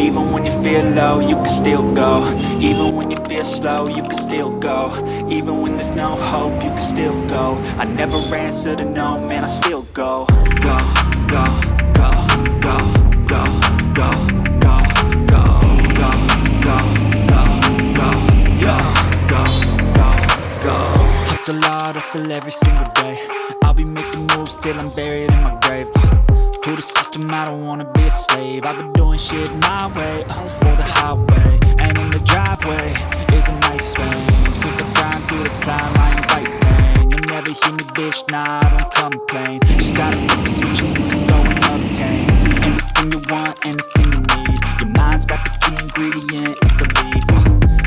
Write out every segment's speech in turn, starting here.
Even when you feel low, you can still go. Even when you feel slow, you can still go. Even when there's no hope, you can still go. I never answer to no, man, I still go. Go, go, go, go, go, go, go, go, go, go, go, go, go, go, go, go. Hustle hard, hustle every single day. I'll be making moves till I'm buried in my grave. To the system, I don't wanna be a slave. I've been doing shit my way, or the highway. And in the driveway is a nice range, cause I grind through the climb, I invite pain. You'll never hear me, bitch, nah, I don't complain. Just gotta flip the switch and you can go and obtain anything you want, anything you need. Your mind's got the key ingredient, it's belief.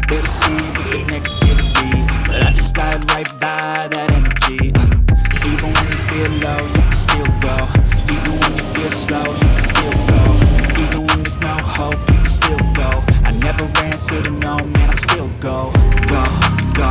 Build a scene with the negativity, but I just slide right by that energy. Even when you feel low, you can still go. Even when you feel slow, you can still go. Even when there's no hope, you can still go. I never answer to no, man, I still go. Go, go,